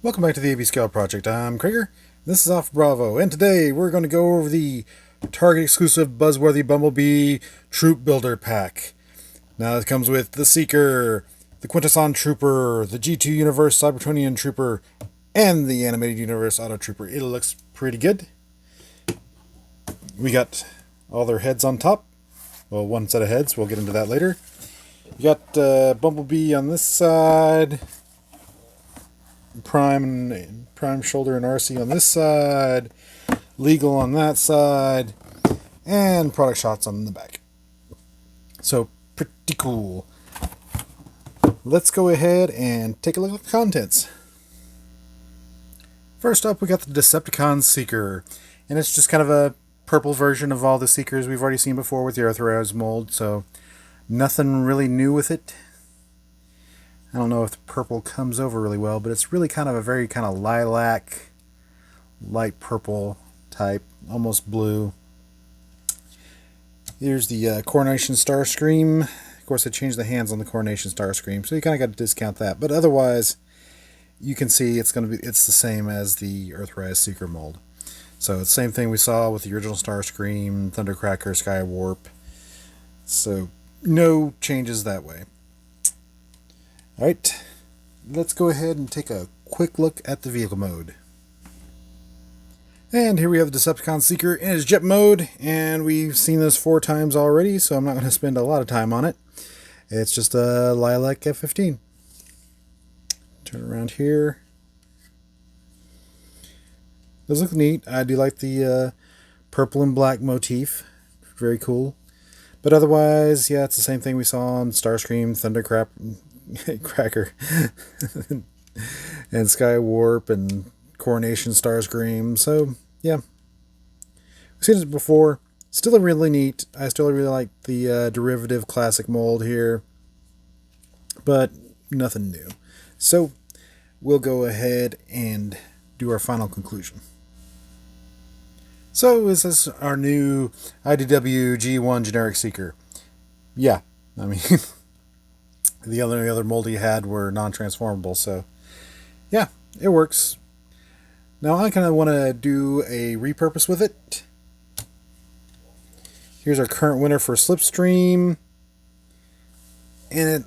Welcome back to the AB Scale Project. I'm Krieger. This is Off Bravo, and today we're going to go over the Target exclusive Buzzworthy Bumblebee Troop Builder Pack. Now it comes with the Seeker, the Quintesson Trooper, the G2 Universe Cybertronian Trooper, and the Animated Universe Autotrooper. It looks pretty good. We got all their heads on top. Well, one set of heads. We'll get into that later. We got Bumblebee on this side. Prime shoulder and RC on this side, legal on that side, and product shots on the back. So pretty cool. Let's go ahead and take a look at the contents. First up, we got the Decepticon Seeker, and it's just kind of a purple version of all the Seekers we've already seen before with the authorized mold, so nothing really new with it. I don't know if the purple comes over really well, but it's really kind of a very kind of lilac, light purple type, almost blue. Here's the Coronation Starscream. Of course, they changed the hands on the Coronation Starscream, so you kind of got to discount that. But otherwise, you can see it's the same as the Earthrise Seeker mold. So it's the same thing we saw with the original Starscream, Thundercracker, Skywarp. So no changes that way. Alright, let's go ahead and take a quick look at the vehicle mode. And here we have the Decepticon Seeker in its jet mode, and we've seen this 4 times already, so I'm not going to spend a lot of time on it. It's just a Lilac F-15. Turn around here. Does look neat. I do like the purple and black motif. Very cool. But otherwise, yeah, it's the same thing we saw on Starscream, Cracker and Skywarp and Coronation Starscream. So yeah, we've seen it before. Still really neat. I still really like the derivative classic mold here, but nothing new. So we'll go ahead and do our final conclusion. So is this our new IDW G1 generic Seeker? Yeah, I mean the only other mold he had were non-transformable, so yeah, it works. Now I kind of want to do a repurpose with it. Here's our current winner for Slipstream, and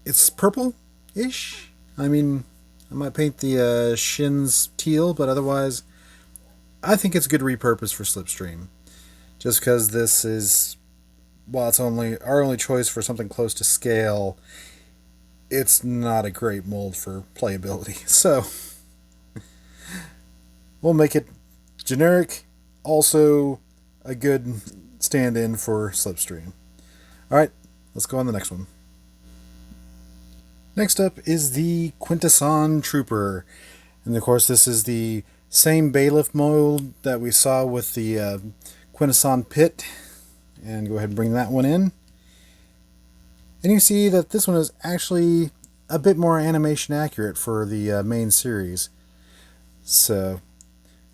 it's purple-ish. I mean, I might paint the shins teal, but otherwise, I think it's a good repurpose for Slipstream. Just because this is, while it's our only choice for something close to scale, it's not a great mold for playability. So we'll make it generic, also a good stand-in for Slipstream. Alright, let's go on the next one. Next up is the Quintesson Trooper. And of course this is the same bailiff mold that we saw with the Quintesson Pit. And go ahead and bring that one in. And you see that this one is actually a bit more animation accurate for the main series. So,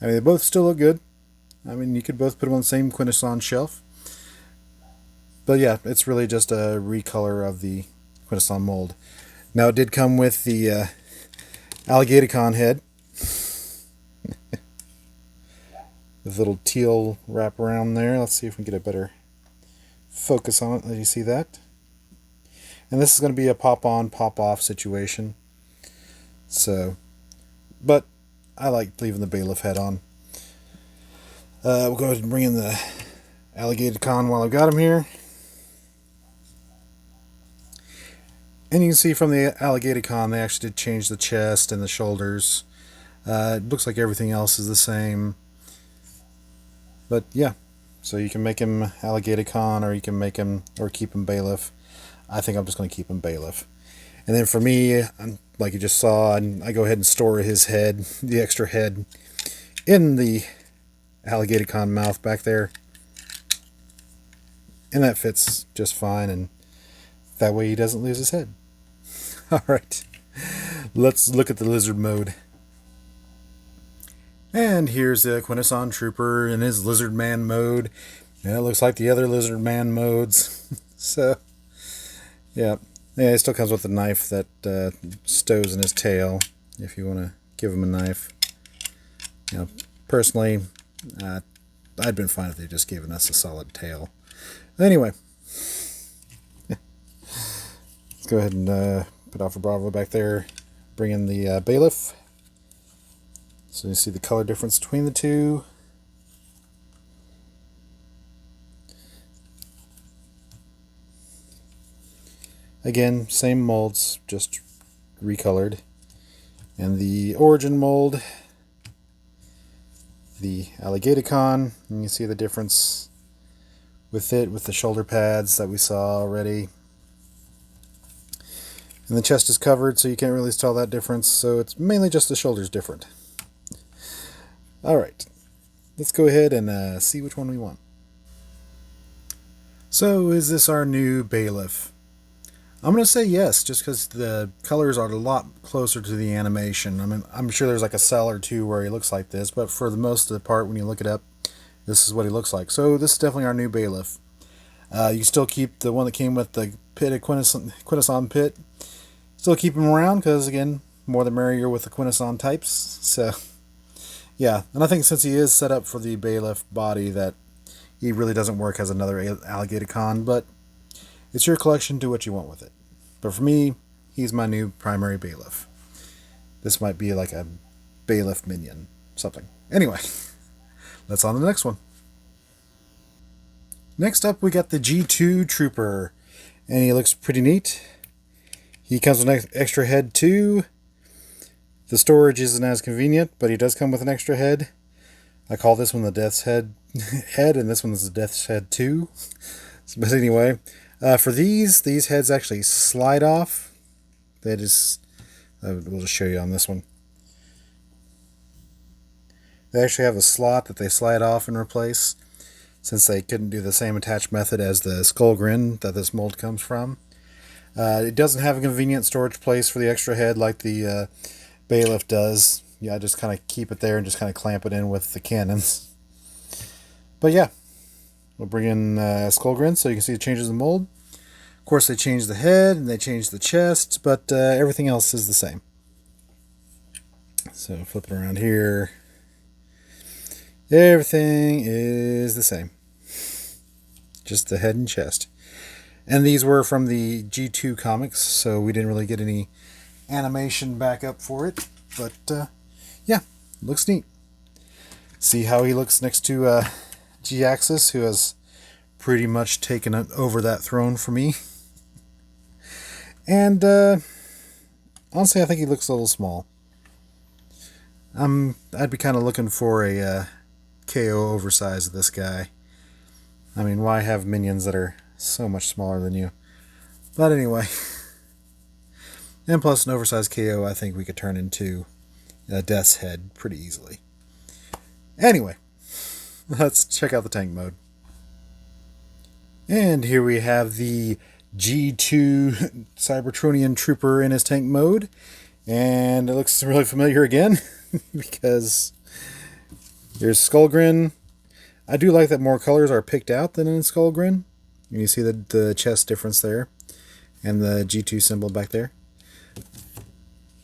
I mean, they both still look good. I mean, you could both put them on the same Quintesson shelf. But yeah, it's really just a recolor of the Quintesson mold. Now, it did come with the Alligatorcon head. With a little teal wrap around there. Let's see if we can get a better focus on it. Let you see that. And this is going to be a pop-on, pop-off situation. So, but I like leaving the bailiff head on. We'll go ahead and bring in the Alligatorcon while I've got him here. And you can see from the Alligatorcon, they actually did change the chest and the shoulders. It looks like everything else is the same. But yeah, so you can make him Alligatorcon, or you can make him, or keep him bailiff. I think I'm just going to keep him bailiff. And then for me, like you just saw, I go ahead and store his head, the extra head, in the Alligatorcon mouth back there. And that fits just fine, and that way he doesn't lose his head. Alright, let's look at the lizard mode. And here's the Quintesson Trooper in his lizard man mode. And it looks like the other lizard man modes. So, yeah, it still comes with a knife that stows in his tail, if you want to give him a knife. You know, personally, I'd been fine if they just given us a solid tail. Anyway, let's go ahead and put Alpha Bravo back there. Bring in the bailiff. So you see the color difference between the two. Again, same molds, just recolored. And the origin mold, the Alligatorcon, and you see the difference with it, with the shoulder pads that we saw already. And the chest is covered, so you can't really tell that difference, so it's mainly just the shoulders different. Alright, let's go ahead and see which one we want. So, is this our new bailiff? I'm going to say yes, just because the colors are a lot closer to the animation. I mean, I'm sure there's like a cell or two where he looks like this, but for the most of the part, when you look it up, this is what he looks like. So this is definitely our new bailiff. You still keep the one that came with the pit of Quintesson pit. Still keep him around, because again, more the merrier with the Quintesson types. So, yeah, and I think since he is set up for the bailiff body, that he really doesn't work as another Alligatorcon, but it's your collection, do what you want with it. But for me, he's my new primary bailiff. This might be like a bailiff minion, something. Anyway, let's on to the next one. Next up, we got the G2 Trooper, and he looks pretty neat. He comes with an extra head too. The storage isn't as convenient, but he does come with an extra head. I call this one the Death's Head, and this one is the Death's Head 2. But anyway, for these heads actually slide off. We'll just show you on this one. They actually have a slot that they slide off and replace, since they couldn't do the same attach method as the skull grin that this mold comes from. It doesn't have a convenient storage place for the extra head like the bailiff does. Yeah, I just kind of keep it there and just kind of clamp it in with the cannons. But yeah, we'll bring in skull grin so you can see the changes in the mold. Of course, they changed the head and they changed the chest, but everything else is the same. So flip it around here. Everything is the same. Just the head and chest. And these were from the G2 comics, so we didn't really get any animation backup for it. But yeah, looks neat. See how he looks next to G-Axis, who has pretty much taken over that throne for me. And honestly, I think he looks a little small. I'd be kind of looking for a KO oversize of this guy. I mean, why have minions that are so much smaller than you? But anyway. And plus an oversized KO, I think we could turn into a Death's Head pretty easily. Anyway, let's check out the tank mode. And here we have the G2 Cybertronian Trooper in his tank mode. And it looks really familiar again, because here's Skullgrin. I do like that more colors are picked out than in Skullgrin. You see the chest difference there, and the G2 symbol back there.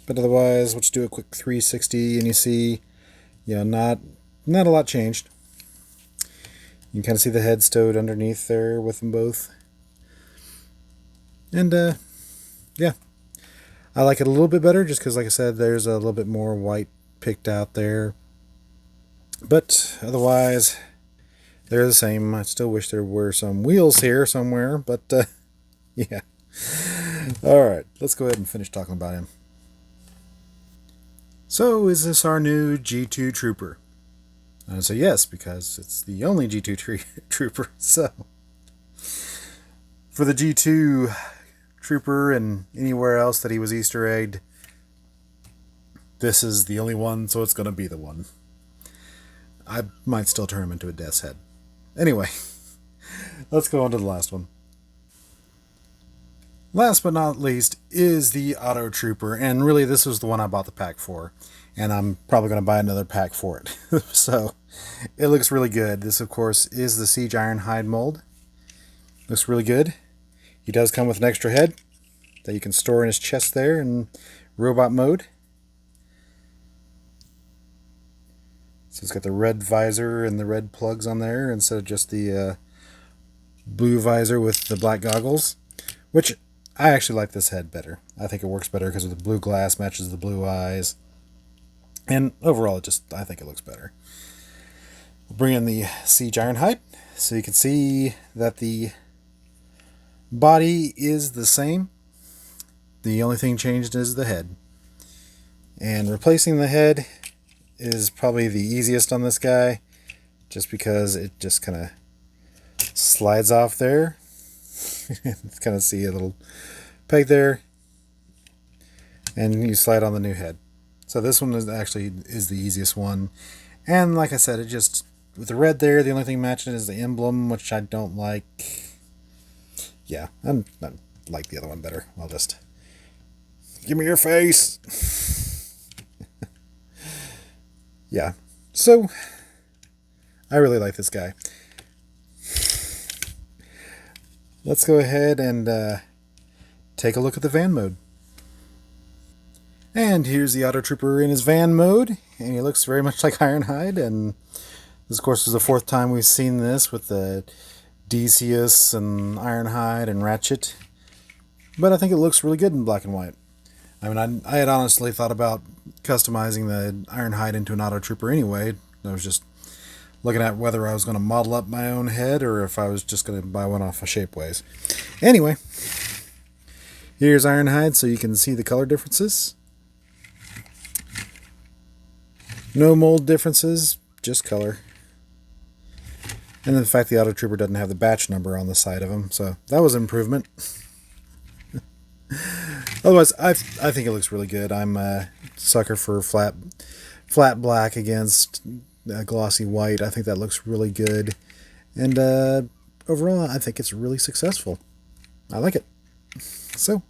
But otherwise, let's do a quick 360, and you see, not a lot changed. You can kind of see the head stowed underneath there with them both. And, yeah. I like it a little bit better, just because, like I said, there's a little bit more white picked out there. But, otherwise, they're the same. I still wish there were some wheels here somewhere, but, yeah. Alright, let's go ahead and finish talking about him. So, is this our new G2 Trooper? So yes, because it's the only G2 Trooper. So, for the G2 Trooper and anywhere else that he was Easter egged, this is the only one, so it's going to be the one. I might still turn him into a Death's Head. Anyway, let's go on to the last one. Last but not least is the Autotrooper, and really this was the one I bought the pack for, and I'm probably going to buy another pack for it. So, it looks really good. This, of course, is the Siege Ironhide mold. Looks really good. He does come with an extra head that you can store in his chest there in robot mode. So it's got the red visor and the red plugs on there instead of just the blue visor with the black goggles, which I actually like this head better. I think it works better because of the blue glass matches the blue eyes. And overall, I think it looks better. We'll bring in the Siege Ironhide so you can see that the body is the same. The only thing changed is the head. And replacing the head is probably the easiest on this guy, just because it just kind of slides off there. Kind of see a little peg there, and you slide on the new head. So this one is the easiest one. And like I said, it just, with the red there, the only thing matching is the emblem, which I don't like. Yeah, I like the other one better. I'll just, give me your face. Yeah, so I really like this guy. Let's go ahead and take a look at the van mode. And here's the Autotrooper in his van mode, and he looks very much like Ironhide, and this, of course, is the fourth time we've seen this with the Decius and Ironhide and Ratchet, but I think it looks really good in black and white. I mean, I had honestly thought about customizing the Ironhide into an Autotrooper anyway. I was just looking at whether I was going to model up my own head or if I was just going to buy one off of Shapeways. Anyway, here's Ironhide so you can see the color differences. No mold differences, just color. And then the fact the Autotrooper doesn't have the batch number on the side of him, so that was an improvement. Otherwise, I think it looks really good. I'm a sucker for flat black against glossy white. I think that looks really good. And overall, I think it's really successful. I like it. So,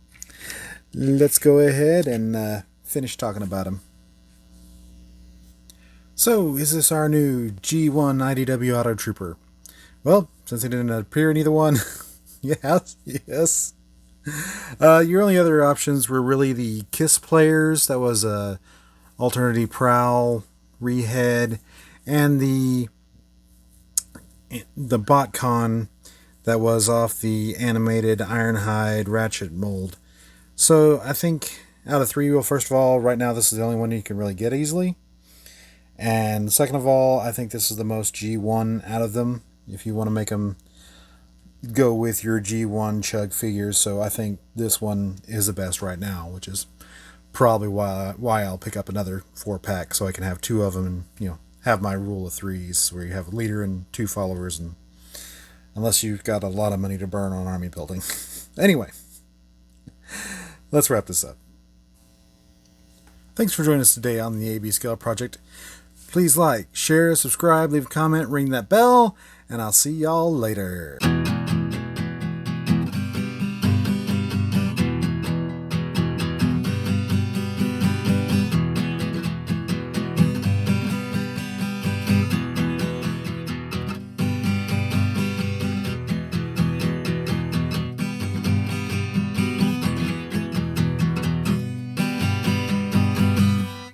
let's go ahead and finish talking about him. So, is this our new G1 IDW Autotrooper? Well, since he didn't appear in either one, yes. Your only other options were really the KISS players. That was Alternity Prowl, Rehead, and the BotCon that was off the animated Ironhide Ratchet mold. So I think out of three, well, first of all, right now this is the only one you can really get easily. And second of all, I think this is the most G1 out of them, if you want to make them go with your G1 chug figures. So I think this one is the best right now, which is probably why I'll pick up another 4-pack so I can have two of them and, have my rule of threes where you have a leader and 2 followers, and unless you've got a lot of money to burn on army building. Anyway, let's wrap this up. Thanks for joining us today on the AB Scale Project. Please like, share, subscribe, leave a comment, ring that bell, and I'll see y'all later.